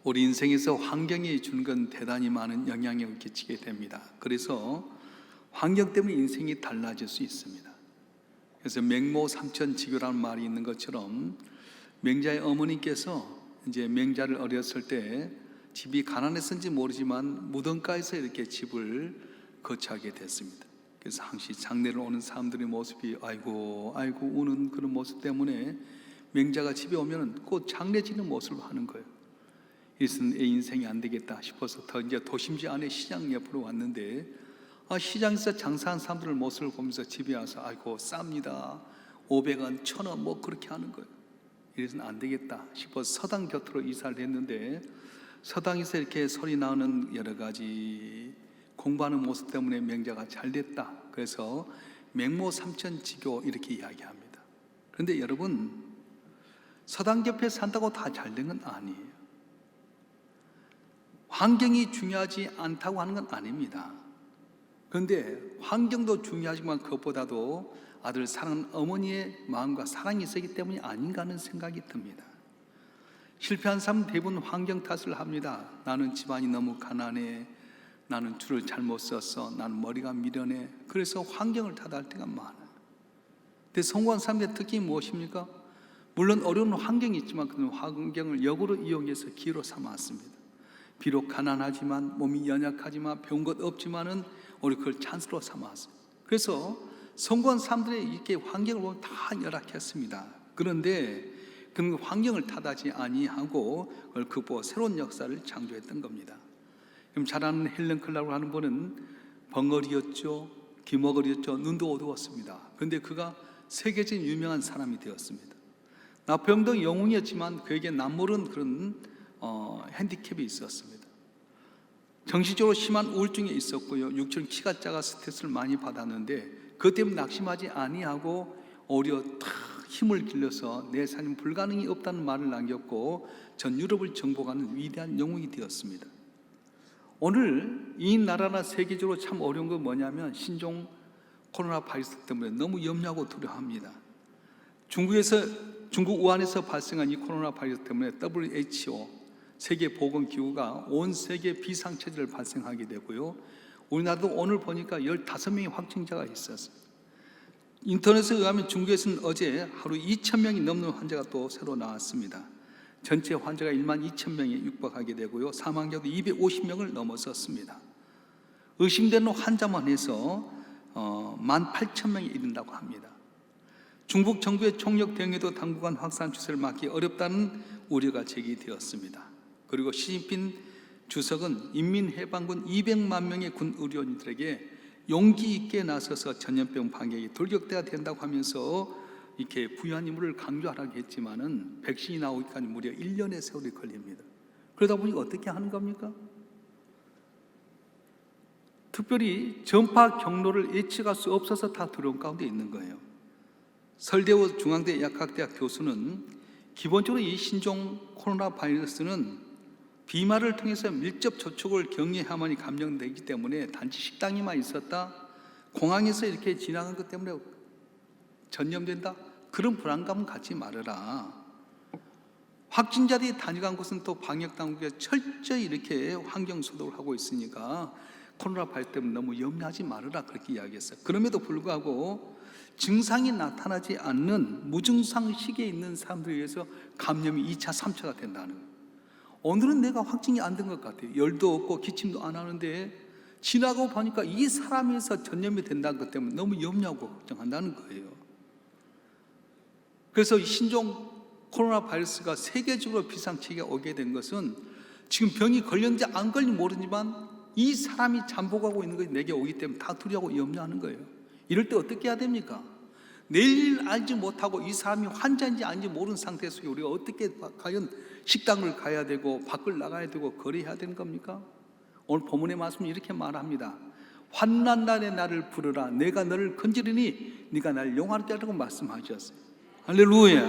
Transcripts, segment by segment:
우리 인생에서 환경이 주는 건 대단히 많은 영향력을 끼치게 됩니다. 그래서 환경 때문에 인생이 달라질 수 있습니다. 그래서 맹모 삼천지교라는 말이 있는 것처럼 맹자의 어머니께서 이제 맹자를 어렸을 때 집이 가난했는지 모르지만 무덤가에서 이렇게 집을 거처하게 됐습니다. 그래서 항시 장례를 오는 사람들의 모습이 아이고 우는 그런 모습 때문에 맹자가 집에 오면 꼭 장례 지는 모습을 하는 거예요. 이것은 내 인생이 안 되겠다 싶어서 더 이제 도심지 안에 시장 옆으로 왔는데 시장에서 장사한 사람들의 모습을 보면서 집에 와서 아이고 쌉니다 500원, 1000원 뭐 그렇게 하는 거예요. 이래서는 안 되겠다 싶어서 서당 곁으로 이사를 했는데 서당에서 이렇게 소리 나오는 여러 가지 공부하는 모습 때문에 맹자가 잘 됐다. 그래서 맹모 삼천지교 이렇게 이야기합니다. 그런데 여러분, 서당 옆에 산다고 다 잘 된 건 아니에요. 환경이 중요하지 않다고 하는 건 아닙니다. 그런데 환경도 중요하지만 그것보다도 아들 사랑하는 어머니의 마음과 사랑이 있었기 때문이 아닌가 하는 생각이 듭니다. 실패한 사람은 대부분 환경 탓을 합니다. 나는 집안이 너무 가난해, 나는 줄을 잘못 썼어, 나는 머리가 미련해. 그래서 환경을 탓할 때가 많아요. 근데 성공한 사람들의 특징이 무엇입니까? 물론 어려운 환경이 있지만 그 환경을 역으로 이용해서 기회로 삼았습니다. 비록 가난하지만 몸이 연약하지만 배운 것 없지만은 우리 그걸 찬스로 삼았어요. 그래서 성공한 사람들의 이렇게 환경을 보면 다 열악했습니다. 그런데 그 환경을 탓하지 아니하고 그걸 극복하고 새로운 역사를 창조했던 겁니다. 그럼 잘 아는 헬렌 켈러라고 하는 분은 벙어리였죠, 귀머거리였죠, 눈도 어두웠습니다. 그런데 그가 세계적인 유명한 사람이 되었습니다. 나병동 영웅이었지만 그에게 남모르는 그런 핸디캡이 있었습니다. 정신적으로 심한 우울증이 있었고요, 육체는 키가 작아 스트레스를 많이 받았는데 그것 때문에 낙심하지 아니하고 오히려 힘을 길러서 내 삶은 불가능이 없다는 말을 남겼고 전 유럽을 정복하는 위대한 영웅이 되었습니다. 오늘 이 나라나 세계적으로 참 어려운 건 뭐냐면 신종 코로나 바이러스 때문에 너무 염려하고 두려워합니다. 중국 우한에서 발생한 이 코로나 바이러스 때문에 WHO 세계보건기구가 온 세계 비상체제를 발생하게 되고요, 우리나라도 오늘 보니까 15명의 확진자가 있었어요. 인터넷에 의하면 중국에서는 어제 하루 2,000명이 넘는 환자가 또 새로 나왔습니다. 전체 환자가 12,000명에 육박하게 되고요, 사망자도 250명을 넘어섰습니다. 의심되는 환자만 해서 18,000명이 이른다고 합니다. 중국 정부의 총력 대응에도 당분간 확산 추세를 막기 어렵다는 우려가 제기되었습니다. 그리고 시진핑 주석은 인민해방군 200만 명의 군 의료인들에게 용기 있게 나서서 전염병 방역이 돌격돼야 된다고 하면서 이렇게 부유한 인물을 강조하라고 했지만은 백신이 나오기까지 무려 1년의 세월이 걸립니다. 그러다 보니 어떻게 하는 겁니까? 특별히 전파 경로를 예측할 수 없어서 다 두려움 가운데 있는 거예요. 설대우 중앙대 약학대학 교수는 기본적으로 이 신종 코로나 바이러스는 비말을 통해서 밀접 접촉을 경계해야만이 감염되기 때문에 단지 식당에만 있었다, 공항에서 이렇게 지나간 것 때문에 전염된다, 그런 불안감은 갖지 말아라. 확진자들이 다녀간 곳은 또 방역당국이 철저히 이렇게 환경 소독을 하고 있으니까 코로나 바이러스 때문에 너무 염려하지 말아라, 그렇게 이야기했어요. 그럼에도 불구하고 증상이 나타나지 않는 무증상 시기에 있는 사람들에 의해서 감염이 2차, 3차가 된다는 거예요. 오늘은 내가 확진이 안 된 것 같아요. 열도 없고 기침도 안 하는데 지나고 보니까 이 사람에서 전염이 된다는 것 때문에 너무 염려하고 걱정한다는 거예요. 그래서 이 신종 코로나 바이러스가 세계적으로 비상치기가 오게 된 것은 지금 병이 걸렸는지 안 걸린지 모르지만 이 사람이 잠복하고 있는 것이 내게 오기 때문에 다 두려워하고 염려하는 거예요. 이럴 때 어떻게 해야 됩니까? 내일 알지 못하고 이 사람이 환자인지 아닌지 모르는 상태 속에 우리가 어떻게 과연 식당을 가야 되고 밖을 나가야 되고 거래해야 되는 겁니까? 오늘 본문의 말씀은 이렇게 말합니다. 환난 날에 나를 부르라, 내가 너를 건지리니 네가 나를 용하게 하라고 말씀하셨어요. 할렐루야.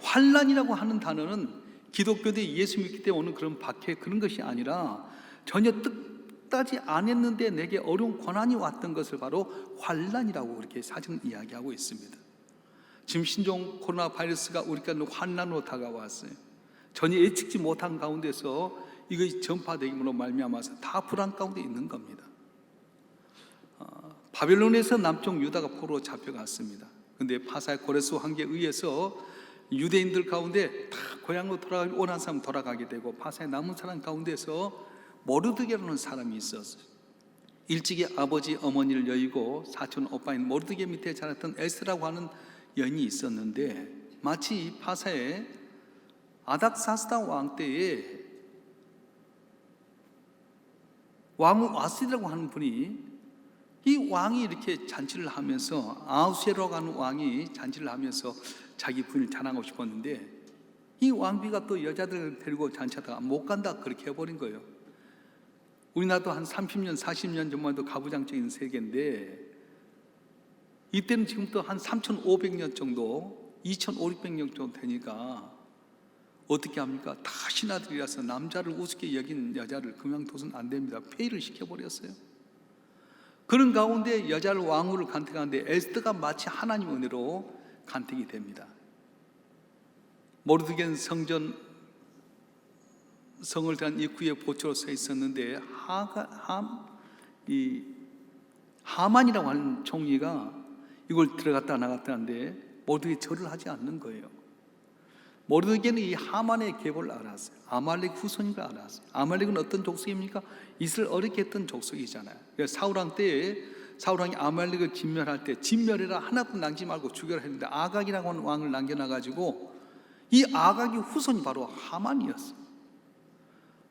환난이라고 하는 단어는 기독교들이 예수 믿기 때문에 오는 그런 박해, 그런 것이 아니라 전혀 뜻하지 않았는데 내게 어려운 고난이 왔던 것을 바로 환난이라고 그렇게 사실은 이야기하고 있습니다. 지금 신종 코로나 바이러스가 우리가 환난으로 다가왔어요. 전혀 예측지 못한 가운데서 이것이 전파되기로 말미암아서 다 불안 가운데 있는 겁니다. 바벨론에서 남쪽 유다가 포로로 잡혀갔습니다. 그런데 파사의 고레스 황제에 의해서 유대인들 가운데 다 고향으로 돌아가기 원하는 사람 돌아가게 되고, 파사에 남은 사람 가운데서 모르드게라는 사람이 있었어요. 일찍이 아버지 어머니를 여의고 사촌 오빠인 모르드게 밑에 자랐던 에스라고 하는 여인이 있었는데, 마치 파사의 아닥사스다 왕 때에 왕 와스디라고 하는 분이, 이 왕이 이렇게 잔치를 하면서, 아우세로라고 하는 왕이 잔치를 하면서 자기 부인을 자랑하고 싶었는데, 이 왕비가 또 여자들을 데리고 잔치하다가 못 간다 그렇게 해버린 거예요. 우리나라도 한 30년 40년 전만 해도 가부장적인 세계인데, 이때는 지금부터 한 3,500년 정도, 2,500년 정도 되니까 어떻게 합니까? 다 신하들이라서 남자를 우습게 여긴 여자를 그냥둬서는 안 됩니다. 폐위를 시켜버렸어요. 그런 가운데 여자를 왕후를 간택하는데 에스더가 마치 하나님 은혜로 간택이 됩니다. 모르드게는 성을 들어간 입구에 보초로 서 있었는데, 하만이라고 하는 총리가 이걸 들어갔다 나갔다 하는데 모르드게 절을 하지 않는 거예요. 모르드게는 이 하만의 계보를 알았어요. 아말렉 후손인 걸 알았어요. 아말렉은 어떤 족속입니까? 이스라엘 어렵게 했던 족속이잖아요. 사울왕 때에 사울왕이 아말렉을 진멸할 때 진멸해라, 하나도 남기지 말고 죽여라 했는데, 아각이라고 하는 왕을 남겨놔가지고 이 아각의 후손이 바로 하만이었어요.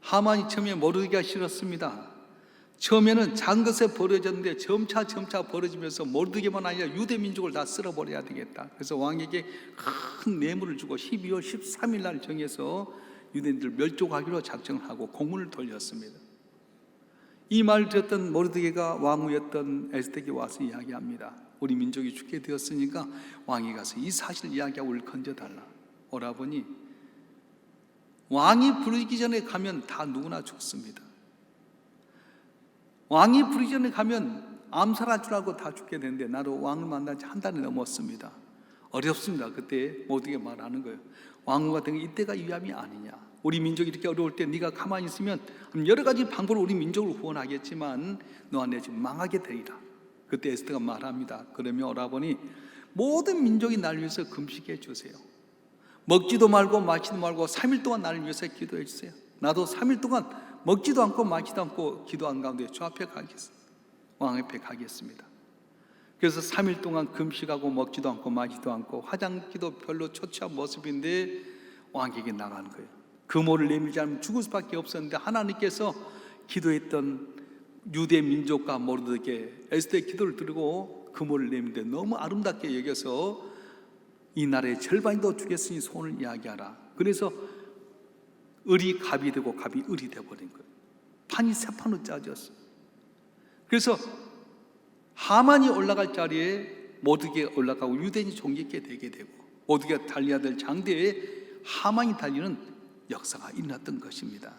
하만이 처음에 모르드게가 싫었습니다. 처음에는 작은 것에 벌어졌는데 점차 벌어지면서 모르드게만 아니라 유대 민족을 다 쓸어버려야 되겠다. 그래서 왕에게 큰 뇌물을 주고 12월 13일 날 정해서 유대인들 멸족하기로 작정을 하고 공문을 돌렸습니다. 이 말을 듣던 모르드게가 왕후였던 에스더에게 와서 이야기합니다. 우리 민족이 죽게 되었으니까 왕이 가서 이 사실을 이야기하고 우리를 건져달라. 오라버니, 왕이 부르기 전에 가면 다 누구나 죽습니다. 왕이 부르기 전에 가면 암살할 줄 알고 다 죽게 되는데, 나도 왕을 만난 지 한 달이 넘었습니다. 어렵습니다. 그때 모두게 말하는 거예요. 왕후가 된 게 이때가 위함이 아니냐. 우리 민족이 이렇게 어려울 때 네가 가만히 있으면 여러 가지 방법으로 우리 민족을 구원하겠지만 너와 내 집 망하게 되리라. 그때 에스더가 말합니다. 그러면 오라버니, 모든 민족이 나를 위해서 금식해 주세요. 먹지도 말고 마시지도 말고 3일 동안 나를 위해서 기도해 주세요. 나도 3일 동안 먹지도 않고 마시지도 않고 기도한 가운데 주 앞에 가겠습니다. 왕 앞에 가겠습니다. 그래서 3일 동안 금식하고 먹지도 않고 마시지도 않고 화장기도 별로 초췌한 모습인데 왕에게 나가는 거예요. 금호를 내밀지 않으면 죽을 수밖에 없었는데, 하나님께서 기도했던 유대 민족과 모르드게 에스더의 기도를 들고 금호를 내밀는데 너무 아름답게 여겨서 이 나라의 절반도 주겠으니 소원을 이야기하라. 그래서 을이 갑이 되고 갑이 을이 되어버린 거예요. 판이 세 판으로 짜졌어요. 그래서 하만이 올라갈 자리에 모르드게가 올라가고 유대인이 존귀케 되게 되고, 모르드게가 달려야 될 장대에 하만이 달리는 역사가 일어났던 것입니다.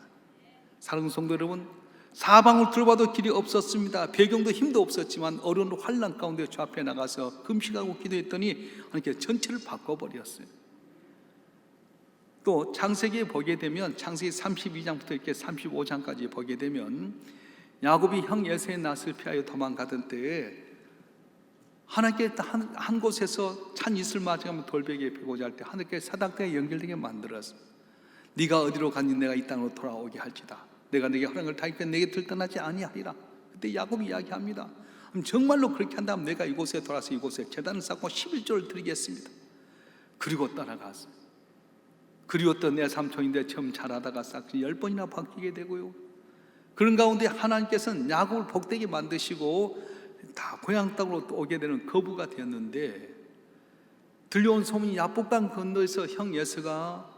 사랑하는 성도 여러분, 사방을 둘러봐도 길이 없었습니다. 배경도 힘도 없었지만 어려운 환난 가운데 주 앞에 나가서 금식하고 기도했더니 하나님께 전체를 바꿔버렸어요. 또 창세기에 보게 되면, 창세기 32장부터 이렇게 35장까지 보게 되면, 야곱이 형 에서의 낯을 피하여 도망가던 때에 하나님께 한 곳에서 찬 이슬 맞아가면 돌베개에 베고자 할 때 하나님께 사닥다에 연결되게 만들었어요. 네가 어디로 갔니 내가 이 땅으로 돌아오게 할지다. 내가 네게 허락을 걸 타니까 내게 들떠나지 아니하리라. 그때 야곱이 이야기합니다. 정말로 그렇게 한다면 내가 이곳에 돌아서 이곳에 제단을 쌓고 11조를 드리겠습니다. 그리고 떠나갔어요. 그리웠던 내 삼촌인데 처음 잘하다가 싹 10번이나 바뀌게 되고요. 그런 가운데 하나님께서는 야곱을 복되게 만드시고 다 고향 땅으로 오게 되는 거부가 되었는데, 들려온 소문이 야복강 건너에서 형 예서가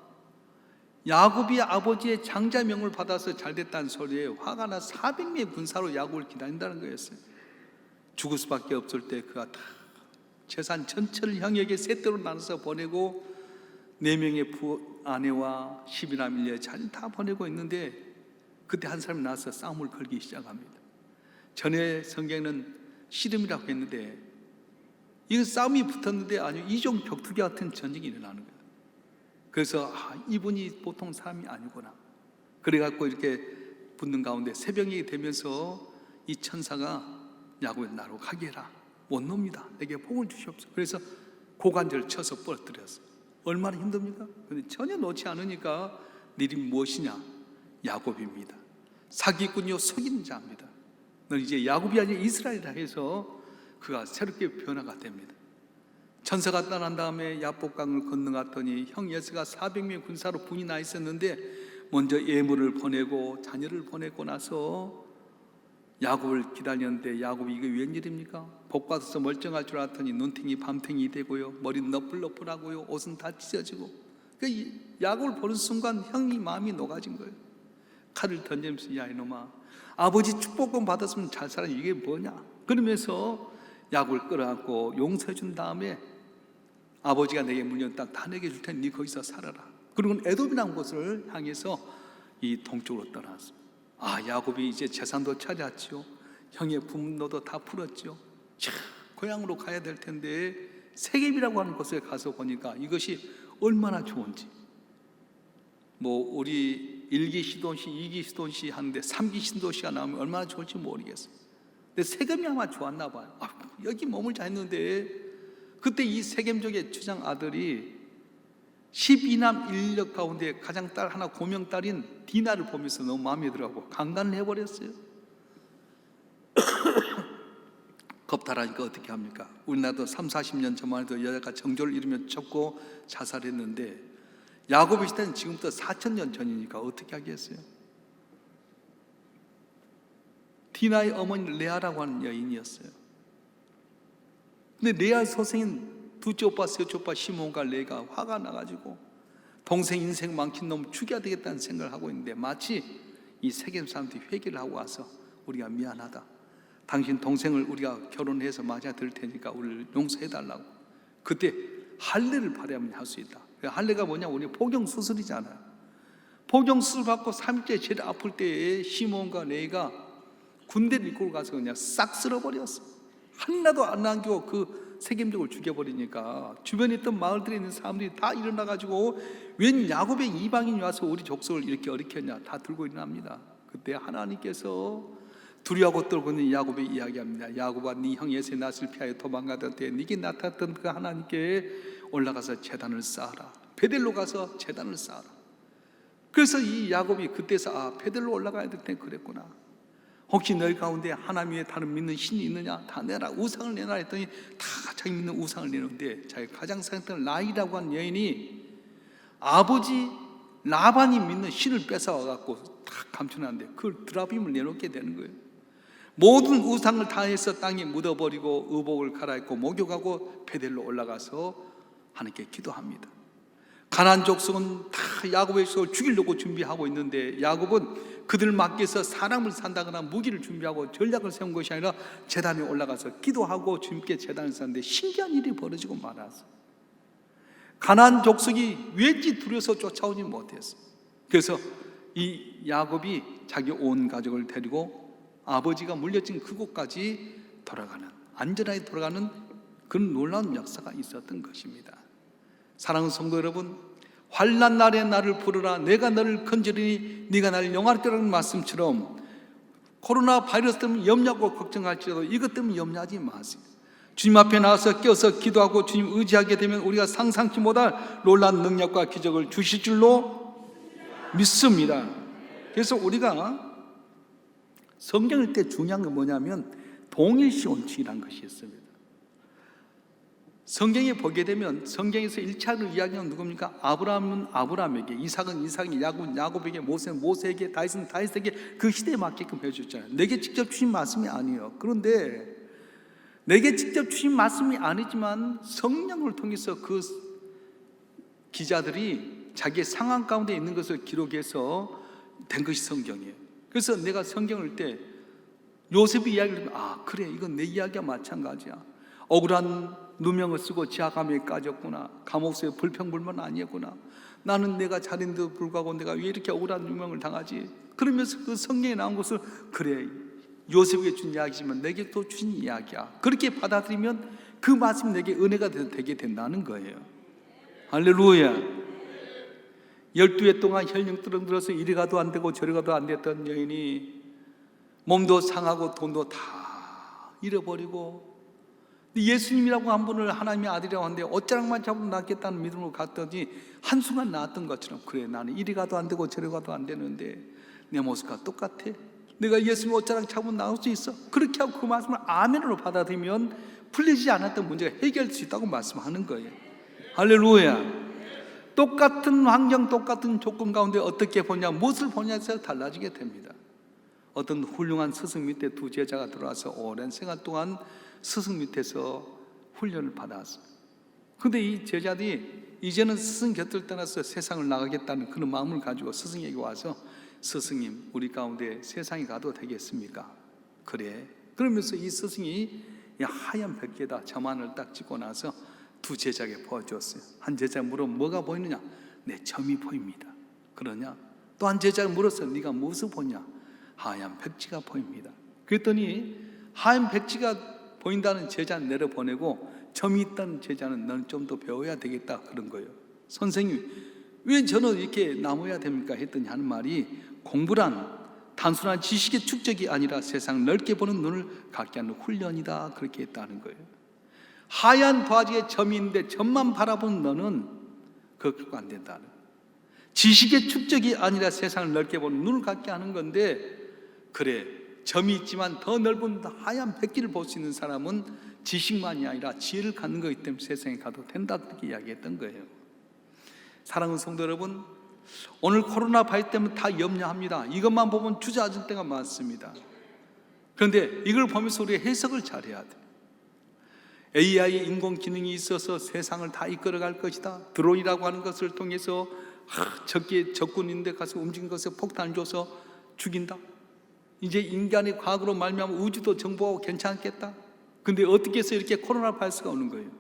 야곱이 아버지의 장자명을 받아서 잘됐다는 소리에 화가 나 400명의 군사로 야곱을 기다린다는 거였어요. 죽을 수밖에 없을 때 그가 다 재산 전체를 형에게 세대로 나눠서 보내고 4명의 아내와 10이나 밀려의 자녀 다 보내고 있는데, 그때 한 사람이 나와서 싸움을 걸기 시작합니다. 전에 성경에는 씨름이라고 했는데 이건 싸움이 붙었는데 아주 이종 격투기 같은 전쟁이 일어나는 거예요. 그래서 이분이 보통 사람이 아니구나. 그래갖고 이렇게 붙는 가운데 새벽이 되면서 이 천사가 야곱의 나로 가게 해라. 못 놉니다. 내게 복을 주시옵소서. 그래서 고관절을 쳐서 부러뜨렸어. 얼마나 힘듭니까? 근데 전혀 놓지 않으니까 이름이 무엇이냐? 야곱입니다. 사기꾼이요 속이는 자입니다. 넌 이제 야곱이 아니라 이스라엘이라 해서 그가 새롭게 변화가 됩니다. 천사가 떠난 다음에 야복강을 건너갔더니 형 예수가 400명의 군사로 분이 나 있었는데 먼저 예물을 보내고 자녀를 보내고 나서 야곱을 기다렸는데 야곱이 이게 웬일입니까? 복 받아서 멀쩡할 줄 알았더니 눈탱이 밤탱이 되고요, 머리는 너플너플하고요, 옷은 다 찢어지고. 그 야곱을 보는 순간 형이 마음이 녹아진 거예요. 칼을 던지면서 야 이놈아, 아버지 축복권 받았으면 잘 살아. 이게 뭐냐? 그러면서 야곱을 끌어안고 용서해 준 다음에 아버지가 내게 물려준 땅 다 내게 줄 테니 네 거기서 살아라. 그리고 에돔이라는 곳을 향해서 이 동쪽으로 떠났어. 야곱이 이제 재산도 찾았죠. 형의 분노도 다 풀었죠. 고향으로 가야 될 텐데 세겜이라고 하는 곳에 가서 보니까 이것이 얼마나 좋은지. 우리 1기 시돈시, 2기 시돈시 하는데 3기 시돈시가 나오면 얼마나 좋을지 모르겠어요. 근데 세겜이 아마 좋았나 봐요. 여기 머물자 했는데 그때 이 세겜족의 주장 아들이 12남 1녀 가운데 가장 딸 하나 고명딸인 디나를 보면서 너무 마음에 들어가고 강간을 해버렸어요. 겁탈하니까 어떻게 합니까? 우리나라도 3, 40년 전만 해도 여자가 정조를 잃으면 쳤고 자살했는데 야곱의 시대는 지금부터 4,000년 전이니까 어떻게 하겠어요? 디나의 어머니 레아라고 하는 여인이었어요. 근데 레아 소생인 둘째 오빠, 셋째 오빠 시몬과 레가 화가 나가지고 동생 인생 망친 놈 죽여야 되겠다는 생각을 하고 있는데 마치 이 세겜 사람들이 회개를 하고 와서 우리가 미안하다, 당신 동생을 우리가 결혼해서 맞아 들 테니까 우리를 용서해달라고. 그때 할례를 발휘하면 할 수 있다. 할례가 뭐냐? 우리 포경수술이잖아요. 포경수술 받고 3일째 제일 아플 때에 시몬과 레이가 군대를 이끌고 가서 그냥 싹 쓸어버렸어. 하나도 안 남기고 그 세겜족을 죽여버리니까 주변에 있던 마을들에 있는 사람들이 다 일어나가지고 웬 야곱의 이방인이 와서 우리 족속을 이렇게 어리켰냐 다 들고 일어납니다. 그때 하나님께서 두려워하고 떨고 있는 야곱의 이야기합니다. 야곱아, 네 형 에서의 낯을 피하여 도망가던 때에 네게 나타났던 그 하나님께 올라가서 제단을 쌓아라. 베델로 가서 제단을 쌓아라. 그래서 이 야곱이 그때서 베델로 올라가야 될 때 그랬구나. 혹시 너희 가운데 하나님 외에 다른 믿는 신이 있느냐? 다 내라. 우상을 내라 했더니 다 자기 믿는 우상을 내는데 자기 가장 사랑했던 라이라고 하는 여인이 아버지 라반이 믿는 신을 뺏어와갖고 다 감춰놨는데 그걸 드라빔을 내놓게 되는 거예요. 모든 우상을 다 해서 땅에 묻어버리고 의복을 갈아입고 목욕하고 베델로 올라가서 하나님께 기도합니다. 가나안 족속은 다 야곱의 족속을 죽이려고 준비하고 있는데 야곱은 그들 맡겨서 사람을 산다거나 무기를 준비하고 전략을 세운 것이 아니라 제단에 올라가서 기도하고 주님께 제단을 쌓는데 신기한 일이 벌어지고 말았어요. 가나안 족속이 왠지 두려워서 쫓아오지 못했어요. 그래서 이 야곱이 자기 온 가족을 데리고 아버지가 물려진 그곳까지 돌아가는, 안전하게 돌아가는 그런 놀라운 역사가 있었던 것입니다. 사랑하는 성도 여러분, 환난 날에 나를 부르라 내가 너를 건지리니 네가 나를 영화롭게 하라는 말씀처럼 코로나 바이러스 때문에 염려하고 걱정할지라도 이것 때문에 염려하지 마세요. 주님 앞에 나와서 껴서 기도하고 주님 의지하게 되면 우리가 상상치 못할 놀라운 능력과 기적을 주실 줄로 믿습니다. 그래서 우리가 성경 읽을 때 중요한 건 뭐냐면 동일시 원칙이라는 것이 있습니다. 성경에 보게 되면 성경에서 1차로 이야기하는 누굽니까? 아브라함은 아브라함에게, 이삭은 이삭에게, 야곱은 야곱에게, 모세는 모세에게, 다윗은 다윗에게 그 시대에 맞게끔 해줬잖아요. 내게 직접 주신 말씀이 아니에요. 그런데 내게 직접 주신 말씀이 아니지만 성령을 통해서 그 기자들이 자기의 상황 가운데 있는 것을 기록해서 된 것이 성경이에요. 그래서 내가 성경을 읽을 때 요셉의 이야기를 들으면 그래, 이건 내 이야기와 마찬가지야. 억울한 누명을 쓰고 지하감에 까졌구나. 감옥에서 불평불만 아니었구나. 나는 내가 자린데도 불구하고 내가 왜 이렇게 억울한 누명을 당하지? 그러면서 그 성경에 나온 것을 그래, 요셉에게 준 이야기지만 내게 또 주신 이야기야. 그렇게 받아들이면 그 말씀이 내게 은혜가 되게 된다는 거예요. 할렐루야. 12해 동안 혈령들은 들어서 이리 가도 안 되고 저리 가도 안 됐던 여인이 몸도 상하고 돈도 다 잃어버리고 예수님이라고 한 분을 하나님의 아들이라고 하는데 옷자락만 잡으면 낫겠다는 믿음으로 갔더니 한순간 나았던 것처럼, 그래 나는 이리 가도 안 되고 저리 가도 안 되는데 내 모습과 똑같아. 내가 예수님 옷자락 잡으면 나올 수 있어. 그렇게 하고 그 말씀을 아멘으로 받아들이면 풀리지 않았던 문제가 해결될 수 있다고 말씀하는 거예요. 할렐루야. 똑같은 환경, 똑같은 조건 가운데 어떻게 보냐, 무엇을 보냐에 따라 달라지게 됩니다. 어떤 훌륭한 스승 밑에 두 제자가 들어와서 오랜 생활 동안 스승 밑에서 훈련을 받았어요. 근데 이 제자들이 이제는 스승 곁을 떠나서 세상을 나가겠다는 그런 마음을 가지고 스승에게 와서, 스승님, 우리 가운데 세상에 가도 되겠습니까? 그래. 그러면서 이 스승이 하얀 벽에다 점안을 딱 찍고 나서 두 제자에게 보여줬어요. 한 제자가 물으면 뭐가 보이느냐? 내 점이 보입니다. 그러냐? 또 한 제자가 물었어요. 네가 무엇을 보냐? 하얀 백지가 보입니다. 그랬더니 하얀 백지가 보인다는 제자는 내려보내고 점이 있다는 제자는 너는 좀 더 배워야 되겠다 그런 거예요. 선생님, 왜 저는 이렇게 남아야 됩니까? 했더니 하는 말이, 공부란 단순한 지식의 축적이 아니라 세상 넓게 보는 눈을 갖게 하는 훈련이다, 그렇게 했다는 거예요. 하얀 도화지에 점이 있는데 점만 바라보는 너는 그거 안 된다는 거예요. 지식의 축적이 아니라 세상을 넓게 보는 눈을 갖게 하는 건데, 그래 점이 있지만 더 넓은 하얀 백기를 볼 수 있는 사람은 지식만이 아니라 지혜를 갖는 거기 때문에 세상에 가도 된다, 그렇게 이야기했던 거예요. 사랑하는 성도 여러분, 오늘 코로나 바이러스 때문에 다 염려합니다. 이것만 보면 주저앉을 때가 많습니다. 그런데 이걸 보면서 우리가 해석을 잘해야 돼요. AI 인공지능이 있어서 세상을 다 이끌어갈 것이다. 드론이라고 하는 것을 통해서 적군인데 가서 움직인 것에 폭탄을 줘서 죽인다. 이제 인간의 과학으로 말미암아 우주도 정보하고 괜찮겠다. 근데 어떻게 해서 이렇게 코로나 바이러스가 오는 거예요?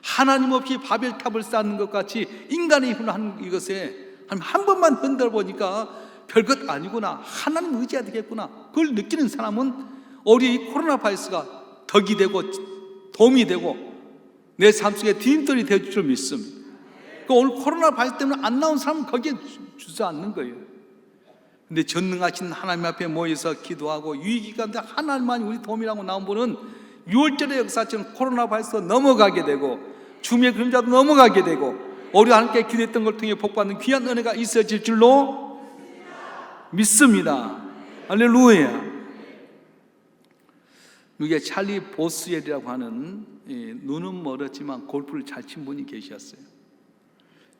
하나님 없이 바벨탑을 쌓는 것 같이 인간의 힘을 하는 이것에 한 번만 흔들어 보니까 별것 아니구나, 하나님 의지해야 되겠구나, 그걸 느끼는 사람은 우리 이 코로나 바이러스가 덕이 되고 도움이 되고 내 삶 속에 디딤돌이 될 줄 믿습니다. 오늘 코로나 바이러스 때문에 안 나온 사람은 거기에 주저앉는 거예요. 근데 전능하신 하나님 앞에 모여서 기도하고 위기 가운데 하나님만이 우리 도움이라고 나온 분은 6월절의 역사처럼 코로나 바이러스가 넘어가게 되고 주님의 그림자도 넘어가게 되고 우리가 함께 기도했던 걸 통해 복받는 귀한 은혜가 있어질 줄로 믿습니다. 할렐루야. 이게 찰리 보스웰이라고 하는, 눈은 멀었지만 골프를 잘 친 분이 계셨어요.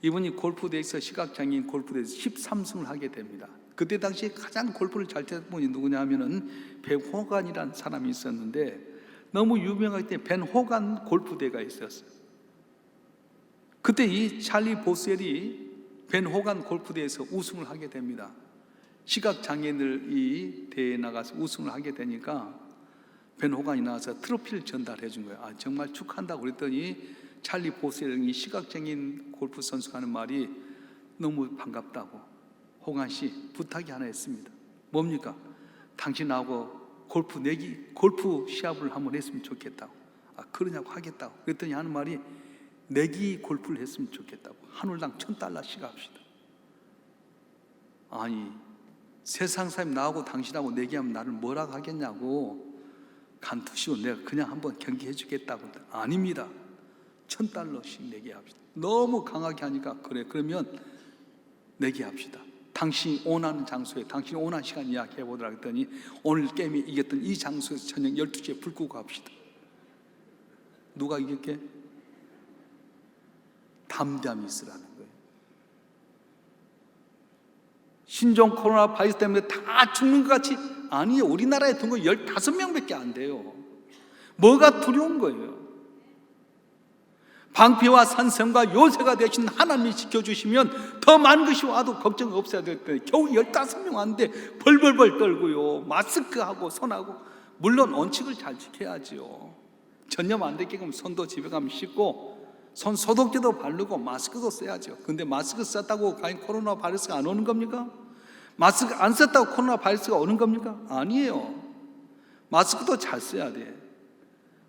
이분이 골프대회에서, 시각장애인 골프대회에서 13승을 하게 됩니다. 그때 당시에 가장 골프를 잘 쳤던 분이 누구냐 하면은 벤 호간이라는 사람이 있었는데, 너무 유명하기 때문에 벤 호간 골프대회가 있었어요. 그때 이 찰리 보스웰이 벤 호간 골프대회에서 우승을 하게 됩니다. 시각장애인들이 대회에 나가서 우승을 하게 되니까 벤 호간이 나와서 트로피를 전달해 준 거예요. 정말 축하한다고 그랬더니 찰리 보스웰이 시각장애인 골프 선수가 하는 말이 너무 반갑다고, 호간 씨 부탁이 하나 있습니다. 뭡니까? 당신하고 골프 시합을 한번 했으면 좋겠다고. 그러냐고, 하겠다고. 그랬더니 하는 말이, 내기 골프를 했으면 좋겠다고. 한 홀당 $1,000씩 합시다. 아니, 세상 사람 나하고 당신하고 내기하면 나를 뭐라고 하겠냐고. 간투시고 내가 그냥 한번 경기해 주겠다고. 아닙니다. $1,000씩 내기합시다. 너무 강하게 하니까, 그래 그러면 내기합시다. 당신이 원하는 장소에 당신이 원하는 시간 예약해 보더라 했더니 오늘 게임에 이겼던 이 장소에서 저녁 12시에 불 끄고 갑시다. 누가 이겼게? 담담히 있으라는 거예요. 신종 코로나 바이러스 때문에 다 죽는 것 같이, 아니에요. 우리나라에 든 거 15명밖에 안 돼요. 뭐가 두려운 거예요? 방패와 산성과 요새가 되신 하나님이 지켜주시면 더 많은 것이 와도 걱정 없어야 될 때 겨우 15명 왔는데 벌벌벌 떨고요, 마스크하고 손하고, 물론 원칙을 잘 지켜야지요. 전염 안 되게끔 손도 집에 가면 씻고 손 소독제도 바르고 마스크도 써야죠. 근데 마스크 썼다고 과연 코로나 바이러스가 안 오는 겁니까? 마스크 안 썼다고 코로나 바이러스가 오는 겁니까? 아니에요. 마스크도 잘 써야 돼.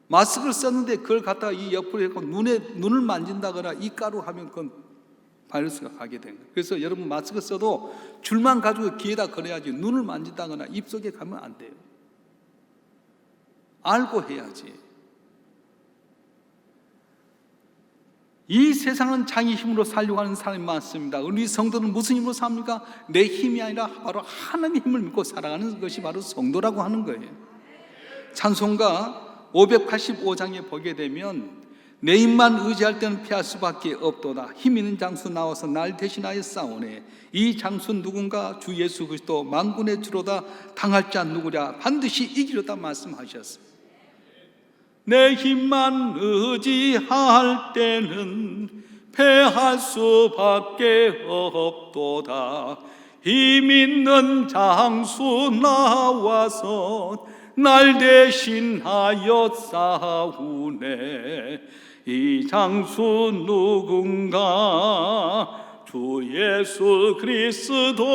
마스크를 썼는데 그걸 갖다가 이 옆으로 해서 눈을 만진다거나 이가루 하면 그건 바이러스가 가게 된 거예요. 그래서 여러분 마스크 써도 줄만 가지고 귀에다 걸어야지 눈을 만진다거나 입속에 가면 안 돼요. 알고 해야지. 이 세상은 자기 힘으로 살려고 하는 사람이 많습니다. 우리 성도는 무슨 힘으로 삽니까? 내 힘이 아니라 바로 하나님의 힘을 믿고 살아가는 것이 바로 성도라고 하는 거예요. 찬송가 585장에 보게 되면 내 힘만 의지할 때는 피할 수밖에 없도다. 힘 있는 장수 나와서 날 대신하여 싸우네. 이 장수 누군가? 주 예수 그리스도 만군의 주로다. 당할 자 누구랴? 반드시 이기려다 말씀하셨어요. 내 힘만 의지할 때는 패할 수밖에 없도다. 힘 있는 장수 나와서 날 대신하여 싸우네. 이 장수 누군가? 주 예수 그리스도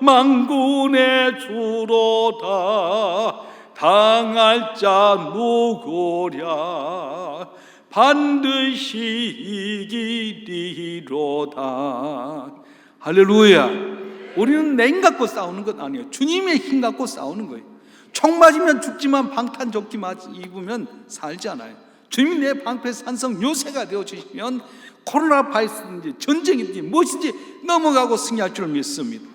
만군의 주로다. 당할 자 누구랴? 반드시 이기리로다. 할렐루야. 우리는 내 힘 갖고 싸우는 것 아니에요. 주님의 힘 갖고 싸우는 거예요. 총 맞으면 죽지만 방탄조끼 입으면 살잖아요. 주님이 내 방패 산성 요새가 되어주시면 코로나 바이러스든지 전쟁이든지 무엇인지 넘어가고 승리할 줄 믿습니다.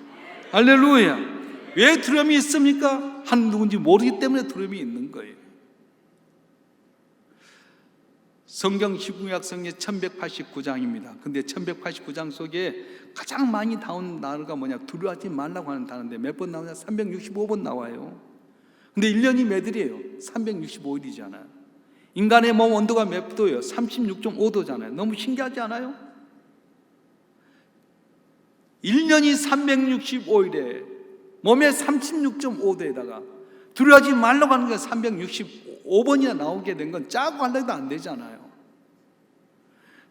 할렐루야. 왜 두려움이 있습니까? 한 누군지 모르기 때문에 두려움이 있는 거예요. 성경 시구약성의 1189장입니다. 근데 1189장 속에 가장 많이 나온 단어가 뭐냐? 두려워하지 말라고 하는 단어인데 몇 번 나오냐? 365번 나와요. 근데 1년이 몇 일이에요? 365일이잖아요. 인간의 몸 온도가 몇 도예요? 36.5도잖아요. 너무 신기하지 않아요? 1년이 365일에 몸에 36.5도에다가 두려워하지 말라고 하는 게 365번이나 나오게 된 건 짜고 하려도 안 되잖아요.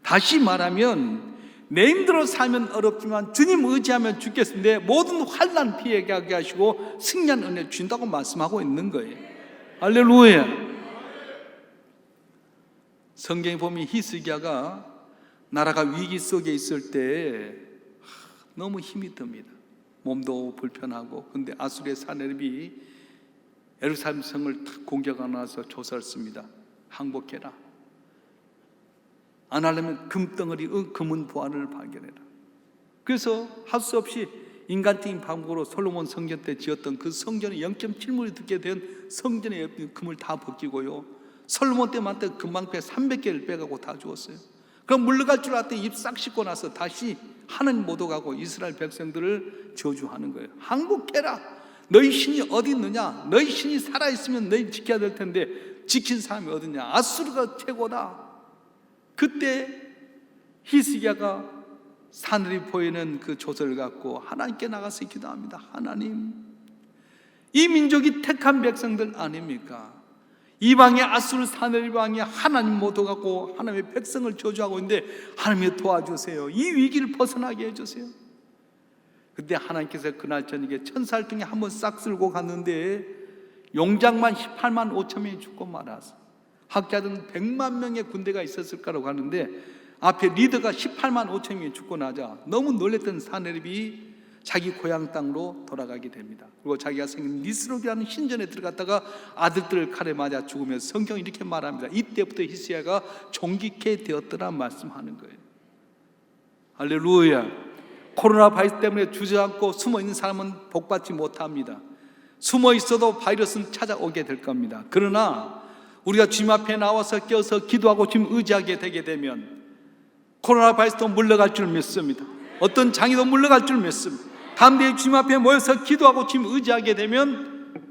다시 말하면 내 힘대로 살면 어렵지만 주님 의지하면 죽겠는데 모든 환난 피해가게 하시고 승리한 은혜 준다고 말씀하고 있는 거예요. 할렐루야. 성경에 보면 히스기야가 나라가 위기 속에 있을 때 너무 힘이 듭니다. 몸도 불편하고. 근데 아수르의 사내립이 예루살렘 성을 공격하고 나서 조사를 씁니다. 항복해라. 안 하려면 금덩어리 금은 보화를 발견해라. 그래서 할 수 없이 인간적인 방법으로 솔로몬 성전 때 지었던 그 성전의 0.7mm이 듣게 된 성전의 금을 다 벗기고요. 솔로몬 때 만든 금방패 300개를 빼가고 다 주었어요. 그럼 물러갈 줄 알았더니 입 싹 씻고 나서 다시 하나님 못 오가고 이스라엘 백성들을 저주하는 거예요. 항복해라. 너희 신이 어디 있느냐? 너희 신이 살아있으면 너희 지켜야 될 텐데 지킨 사람이 어디냐? 아수르가 최고다. 그때 히스기야가 하늘이 보이는 그 조서를 갖고 하나님께 나가서 기도합니다. 하나님, 이 민족이 택한 백성들 아닙니까? 이방의 아수르 사내리방이 하나님 못 오가고 하나님의 백성을 저주하고 있는데 하나님이 도와주세요. 이 위기를 벗어나게 해주세요. 그때 하나님께서 그날 저녁에 천사를 통해 한번 싹 쓸고 갔는데 용장만 18만 5천 명이 죽고 말았어. 학자들은 100만 명의 군대가 있었을 거라고 하는데 앞에 리더가 18만 5천 명이 죽고 나자 너무 놀랬던 사내립이 자기 고향 땅으로 돌아가게 됩니다. 그리고 자기가 생긴 니스록이라는 신전에 들어갔다가 아들들을 칼에 맞아 죽으며 성경이 이렇게 말합니다. 이때부터 히스기야가 종기케 되었더라 말씀하는 거예요. 할렐루야. 코로나 바이러스 때문에 주저앉고 숨어있는 사람은 복받지 못합니다. 숨어 있어도 바이러스는 찾아오게 될 겁니다. 그러나 우리가 주님 앞에 나와서 껴서 기도하고 주님 의지하게 되게 되면 코로나 바이러스도 물러갈 줄 믿습니다. 어떤 장애도 물러갈 줄 믿습니다. 담대히 주님 앞에 모여서 기도하고 주님 의지하게 되면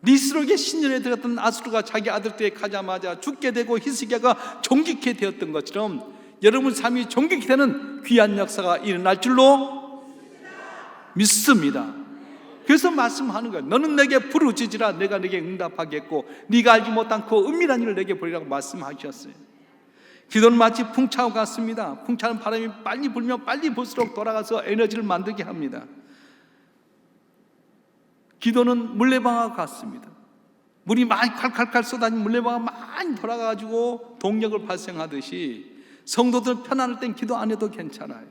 니스록의 신전에 들어갔던 아수르가 자기 아들들에 가자마자 죽게 되고 히스기야가 종기케 되었던 것처럼 여러분 삶이 종기케 되는 귀한 역사가 일어날 줄로 믿습니다. 그래서 말씀하는 거예요. 너는 내게 부르짖으라 내가 내게 응답하겠고 네가 알지 못한 그 은밀한 일을 내게 보리라고 말씀하셨어요. 기도는 마치 풍차와 같습니다. 풍차는 바람이 빨리 불면 빨리 불수록 돌아가서 에너지를 만들게 합니다. 기도는 물레방아와 같습니다. 물이 많이 칼칼칼 쏟아진 물레방아 많이 돌아가지고 동력을 발생하듯이 성도들은 편안할 땐 기도 안 해도 괜찮아요.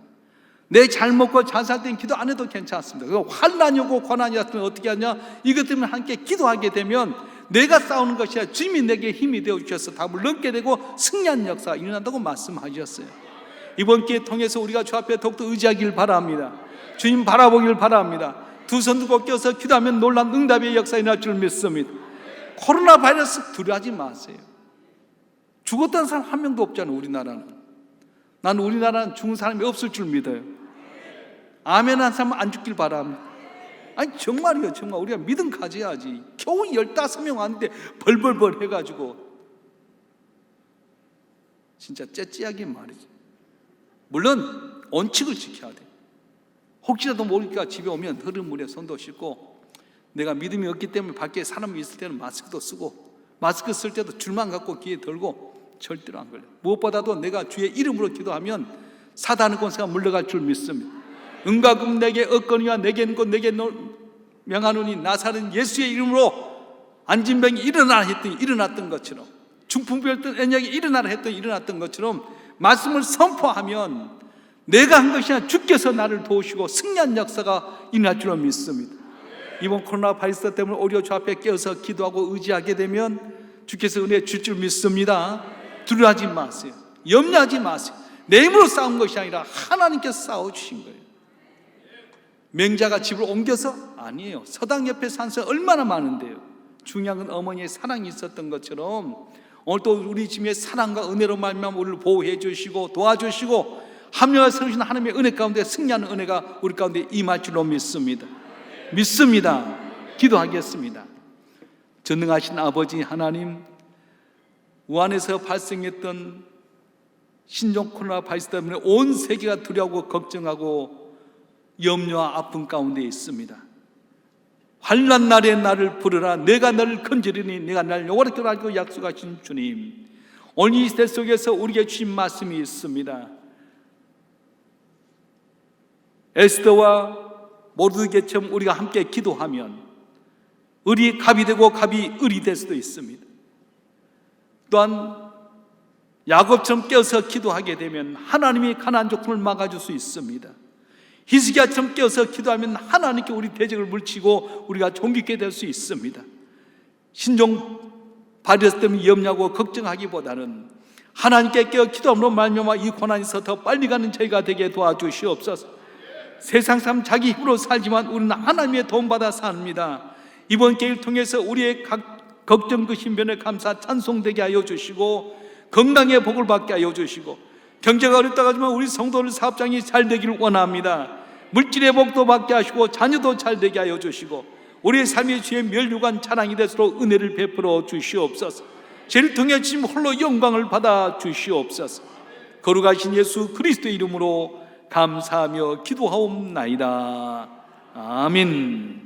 내 잘 먹고 잘 살 땐 기도 안 해도 괜찮습니다. 그리고 환난이 오고 고난이 왔으면 어떻게 하냐? 이것 때문에 함께 기도하게 되면 내가 싸우는 것이 아니라 주님이 내게 힘이 되어 주셔서 답을 넘게 되고 승리한 역사가 일어난다고 말씀하셨어요. 이번 기회 통해서 우리가 주 앞에 더욱더 의지하길 바랍니다. 주님 바라보길 바랍니다. 두 손 들고 껴서 기도하면 놀란 응답의 역사 일어날 줄 믿습니다. 코로나 바이러스 두려워하지 마세요. 죽었다는 사람 한 명도 없잖아요. 우리나라는. 나는 우리나라는 죽은 사람이 없을 줄 믿어요. 아멘 한 사람은 안 죽길 바랍니다. 아니 정말이요. 정말 우리가 믿음 가져야지. 겨우 15명 왔는데 벌벌벌 해가지고 진짜 째째하게 말이지. 물론 원칙을 지켜야 돼. 혹시라도 모르니까 집에 오면 흐른 물에 손도 씻고, 내가 믿음이 없기 때문에 밖에 사람이 있을 때는 마스크도 쓰고, 마스크 쓸 때도 줄만 갖고 귀에 들고 절대로 안 걸려요. 무엇보다도 내가 주의 이름으로 기도하면 사단의 권세가 물러갈 줄 믿습니다. 은과 금 내게 얻거니와 내게 있는 것 내게 명하노니 나사렛 예수의 이름으로 앉은 병이 일어나라 했더니 일어났던 것처럼, 중풍병 였던 애녀에게 일어나라 했더니 일어났던 것처럼 말씀을 선포하면 내가 한 것이 아니라 주께서 나를 도우시고 승리한 역사가 일어날 줄로 믿습니다. 이번 코로나 바이러스 때문에 오히려 주 앞에 깨어서 기도하고 의지하게 되면 주께서 은혜 줄 줄 믿습니다. 두려워하지 마세요. 염려하지 마세요. 내 힘으로 싸운 것이 아니라 하나님께서 싸워주신 거예요. 맹자가 집을 옮겨서? 아니에요. 서당 옆에 산소 얼마나 많은데요. 중요한 건 어머니의 사랑이 있었던 것처럼 오늘 또 우리 집에 사랑과 은혜로 말미암아 우리를 보호해 주시고 도와주시고 합력하여 세우신 하나님의 은혜 가운데 승리하는 은혜가 우리 가운데 임할 줄로 믿습니다. 믿습니다. 기도하겠습니다. 전능하신 아버지 하나님, 우한에서 발생했던 신종 코로나 바이러스 때문에 온 세계가 두려워하고 걱정하고 염려와 아픔 가운데 있습니다. 환난 날에 나를 부르라. 내가 너를 건지리니 내가 나를 영원하게 알고 약속하신 주님, 오늘 이 시대 속에서 우리에게 주신 말씀이 있습니다. 에스더와 모르드게처럼 우리가 함께 기도하면 을이 갑이 되고 갑이 을이 될 수도 있습니다. 또한 야곱처럼 깨어서 기도하게 되면 하나님이 가나안 족속을 막아줄 수 있습니다. 히스기야처럼 깨어서 기도하면 하나님께 우리 대적을 물리치고 우리가 존귀케 될 수 있습니다. 신종 바이러스 때문에 염려하고 걱정하기보다는 하나님께 깨어 기도함으로 말미암아 이 고난에서 더 빨리 가는 저희가 되게 도와주시옵소서. 세상 사람 자기 힘으로 살지만 우리는 하나님의 도움받아 삽니다. 이번 기회를 통해서 우리의 각 걱정 그 신변에 감사 찬송되게 하여 주시고, 건강의 복을 받게 하여 주시고, 경제가 어렵다고 하지만 우리 성도들 사업장이 잘 되기를 원합니다. 물질의 복도 받게 하시고 자녀도 잘 되게 하여 주시고 우리의 삶의 주의 멸류관 자랑이 되도록 은혜를 베풀어 주시옵소서. 죄를 통해 주님 홀로 영광을 받아 주시옵소서. 거룩하신 예수 그리스도의 이름으로 감사하며 기도하옵나이다. 아멘.